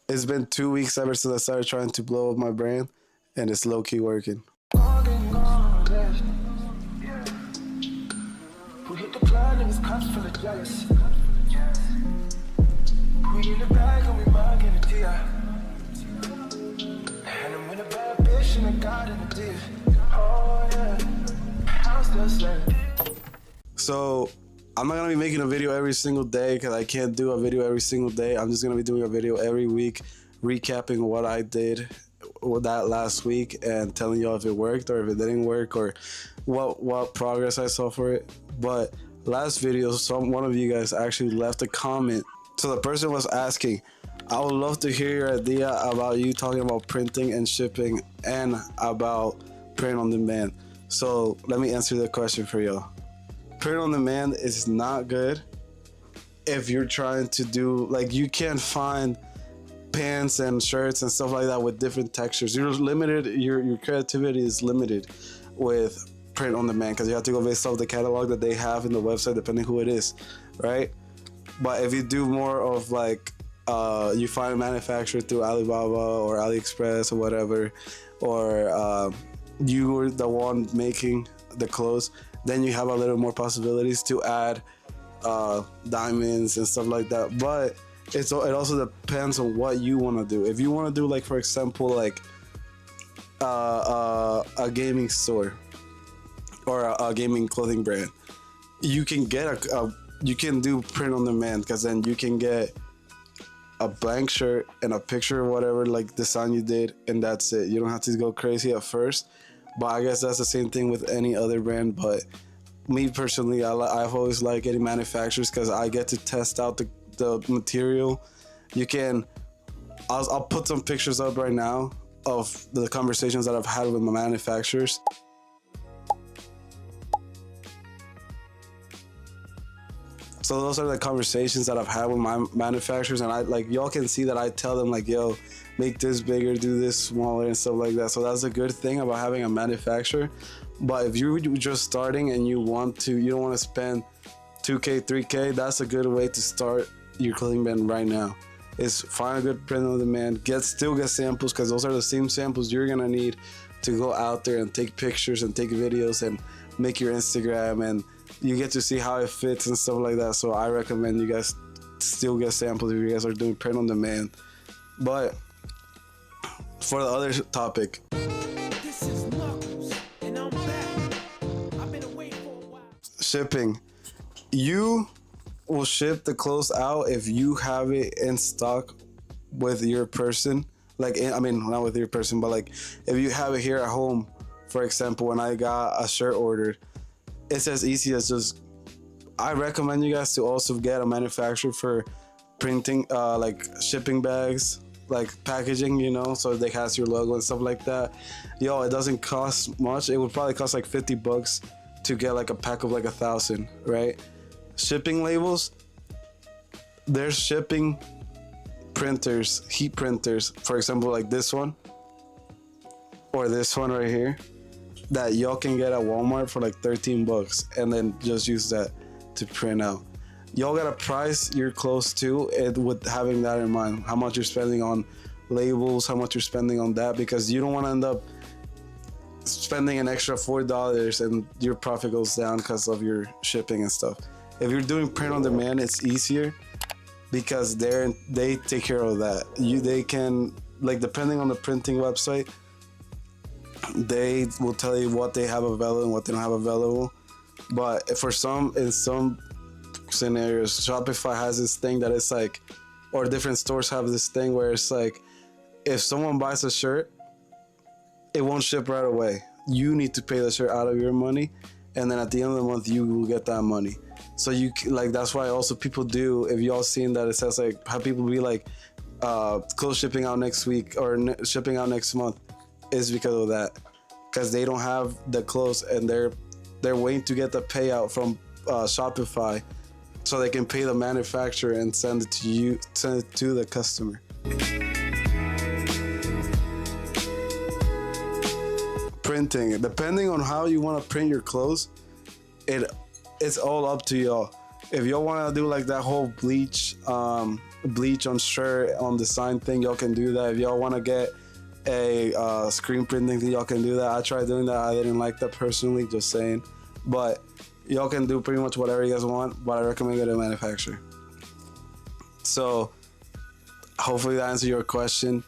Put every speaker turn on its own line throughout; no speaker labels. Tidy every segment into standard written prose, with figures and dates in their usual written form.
It's been 2 weeks ever since I started trying to blow up my brand, and it's low-key working.
We hit the club and it's cups full of jealous. We in the bag and we mugging a deal. And I'm in a bad bitch and I got in a deal. Oh yeah, I'm still saying.
So I'm not gonna be making a video every single day because I can't do a video every single day. I'm just gonna be doing a video every week, recapping what I did with that last week and telling y'all if it worked or if it didn't work or what progress I saw for it. But last video, one of you guys actually left a comment. So the person was asking, I would love to hear your idea about you talking about printing and shipping and about print on demand. So let me answer the question for y'all. Print on demand is not good if you're trying to do, like, you can't find pants and shirts and stuff like that with different textures. You're limited, your creativity is limited with print on demand because you have to go based off the catalog that they have in the website depending who it is, right? But if you do more of like you find a manufacturer through Alibaba or AliExpress or whatever, or you were the one making the clothes, then you have a little more possibilities to add diamonds and stuff like that. But it also depends on what you want to do. If you want to do, like, for example, like a gaming store or a gaming clothing brand, you can get you can do print on demand because then you can get a blank shirt and a picture of whatever like design you did, and that's it. You don't have to go crazy at first. But I guess that's the same thing with any other brand. But me personally, I've always liked getting manufacturers because I get to test out the material. You can, I'll put some pictures up right now of the conversations that I've had with my manufacturers. So those are the conversations that I've had with my manufacturers, and y'all can see that I tell them like, yo, make this bigger, do this smaller and stuff like that. So that's a good thing about having a manufacturer. But if you're just starting and you don't want to spend $2K, $3K, that's a good way to start your clothing brand right now. Is find a good print on demand, still get samples, because those are the same samples you're gonna need to go out there and take pictures and take videos and make your Instagram, and you get to see how it fits and stuff like that. So I recommend you guys still get samples if you guys are doing print on demand. But for the other topic,
This is Knuckles, and I'm back. I've been away for a while.
shipping. You will ship the clothes out if you have it in stock with your person. Not with your person, but like if you have it here at home. For example, when I got a shirt ordered, it's as easy as just, I recommend you guys to also get a manufacturer for printing, like shipping bags, like packaging, so they has your logo and stuff like that. Yo, it doesn't cost much. It would probably cost like $50 to get like a pack of like 1,000, right? Shipping labels, there's shipping printers, heat printers, for example, like this one or this one right here, that y'all can get at Walmart for like $13 and then just use that to print out. Y'all gotta price your clothes too, with having that in mind, how much you're spending on labels, how much you're spending on that, because you don't want to end up spending an extra $4 and your profit goes down because of your shipping and stuff. If you're doing print on demand, it's easier because they take care of that. They can, like, depending on the printing website, they will tell you what they have available and what they don't have available. But in some scenarios, Shopify has this thing that it's like, or different stores have this thing where it's like, if someone buys a shirt, it won't ship right away. You need to pay the shirt out of your money, and then at the end of the month, you will get that money. So that's why also people do, if y'all seen that, it says like, have people be like, clothes shipping out next week or shipping out next month, is because of that. Because they don't have the clothes and they're waiting to get the payout from Shopify so they can pay the manufacturer and send it to the customer. Printing, depending on how you want to print your clothes, it's all up to y'all. If y'all want to do like that whole bleach bleach on shirt on design thing, y'all can do that. If y'all want to get a screen printing thing, y'all can do that. I tried doing that. I didn't like that personally, just saying. But y'all can do pretty much whatever you guys want, but I recommend get a manufacturer. So hopefully that answered your question.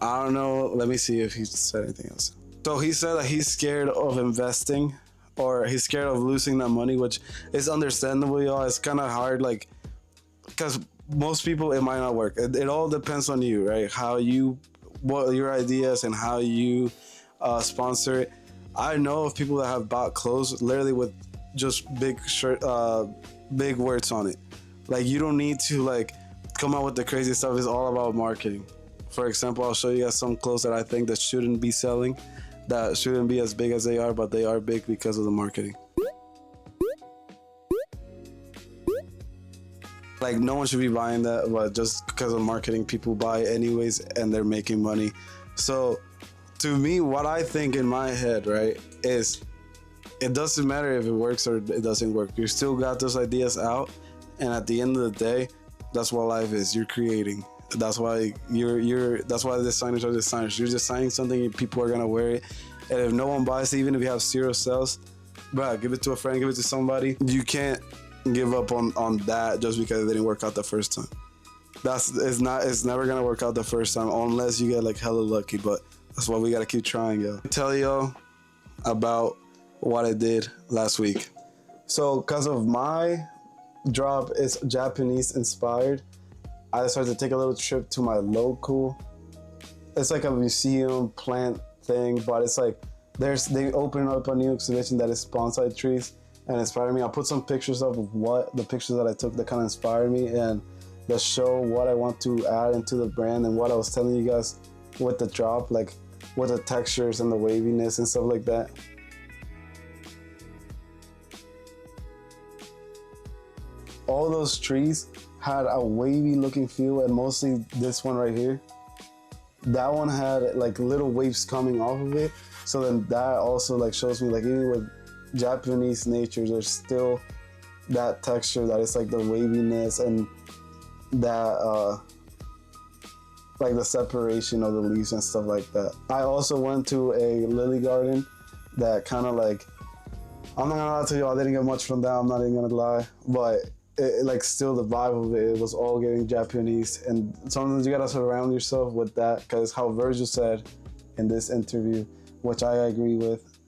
I don't know. Let me see if he said anything else. So he said that he's scared of investing, or he's scared of losing that money, which is understandable, y'all. It's kind of hard, like, because most people, it might not work. It all depends on you, right? What your ideas and how you sponsor it. I know of people that have bought clothes literally with just big big words on it. Like, you don't need to like come out with the crazy stuff. It's all about marketing. For example, I'll show you guys some clothes that I think that shouldn't be selling, that shouldn't be as big as they are, but they are big because of the marketing. Like, no one should be buying that, but just because of marketing, people buy anyways, and they're making money. So to me, what I think in my head, right, is it doesn't matter if it works or it doesn't work. You still got those ideas out, and at the end of the day, that's what life is. You're creating. That's why that's why the designers are designers. You're designing something, people are gonna wear it, and if no one buys it, even if you have 0 sales, bro, give it to a friend, give it to somebody. You can't give up on that just because it didn't work out the first time. It's never gonna work out the first time unless you get like hella lucky, but that's why we gotta keep trying, yo. I'll tell y'all about what I did last week. So because of my drop is Japanese inspired, I decided to take a little trip to my local, it's like a museum plant thing, but it's like they open up a new exhibition that is bonsai trees and inspired me. I'll put some pictures of what the pictures that I took that kind of inspired me, and that show what I want to add into the brand and what I was telling you guys with the drop, like with the textures and the waviness and stuff like that. All those trees had a wavy looking feel, and mostly this one right here. That one had like little waves coming off of it. So then that also like shows me like even with Japanese nature, there's still that texture that is like the waviness and that like the separation of the leaves and stuff like that. I also went to a lily garden that kind of like, I'm not gonna lie to you, I didn't get much from that, I'm not even gonna lie, but like still the vibe of it was all getting Japanese, and sometimes you gotta surround yourself with that, because how Virgil said in this interview, which I agree with.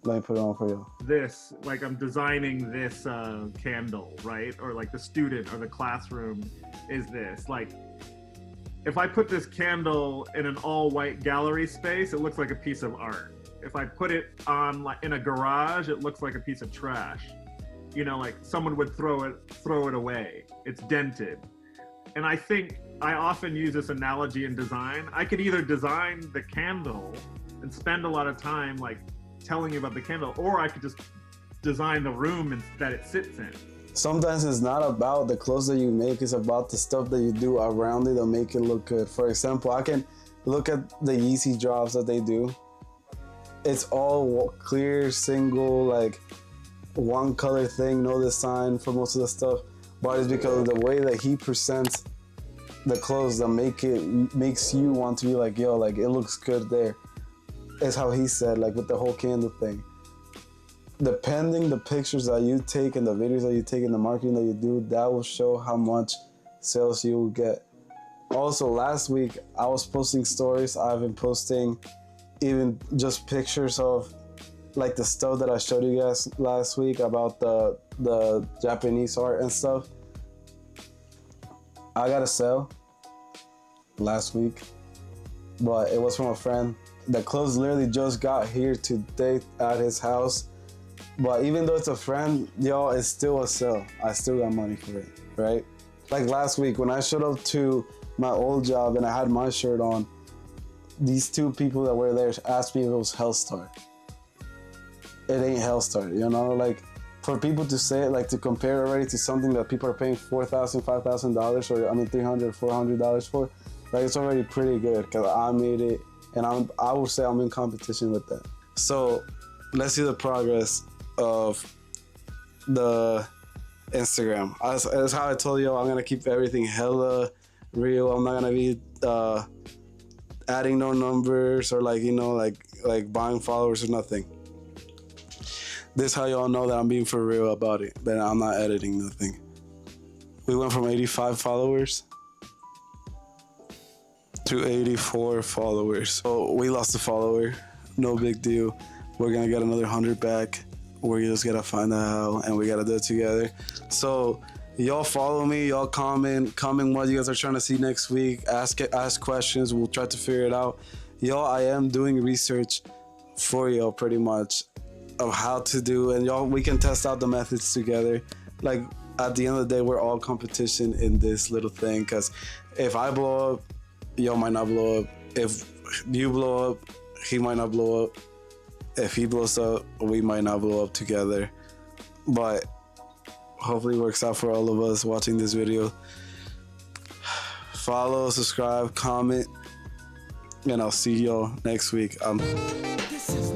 Let me put it on for you.
This, like I'm designing this candle, right? Or like the student or the classroom is this. Like if I put this candle in an all white gallery space, it looks like a piece of art. If I put it on like in a garage, it looks like a piece of trash. You know, like someone would throw it away. It's dented. And I think I often use this analogy in design. I could either design the candle and spend a lot of time like telling you about the candle, or I could just design the room that it sits in.
Sometimes it's not about the clothes that you make, it's about the stuff that you do around it that make it look good. For example, I can look at the Yeezy drops that they do. It's all clear, single, like one color thing, no design for most of the stuff, but it's because of the way that he presents the clothes that makes you want to be like, yo, like it looks good there. It's how he said, like with the whole candle thing. Depending the pictures that you take and the videos that you take and the marketing that you do, that will show how much sales you will get. Also, last week I was posting stories. I've been posting even just pictures of like the stuff that I showed you guys last week about the Japanese art and stuff. I got a sale last week, but it was from a friend. The clothes literally just got here today at his house. But even though it's a friend, y'all, it's still a sale. I still got money for it, right? Like last week when I showed up to my old job and I had my shirt on, these two people that were there asked me if it was Hellstar. It ain't Hellstar, you know? Like for people to say it, like to compare already to something that people are paying $4,000, $5,000, or I mean $300, $400 for, like it's already pretty good because I made it, and I would say I'm in competition with that. So let's see the progress of the Instagram. That's how I told you I'm gonna keep everything hella real. I'm not gonna be adding no numbers or like, you know, like buying followers or nothing. This how y'all know that I'm being for real about it. But I'm not editing nothing. We went from 85 followers to 84 followers. So we lost a follower. No big deal. We're gonna get another 100 back. We just gotta find out how, and we gotta do it together. So y'all follow me, y'all comment what you guys are trying to see next week. Ask questions. We'll try to figure it out. Y'all, I am doing research for y'all pretty much of how to do, and y'all, we can test out the methods together. Like at the end of the day, we're all competition in this little thing. Because if I blow up, y'all might not blow up. If you blow up, he might not blow up. If he blows up, we might not blow up together. But hopefully it works out for all of us watching this video. Follow, subscribe, comment, and I'll see y'all next week.
This is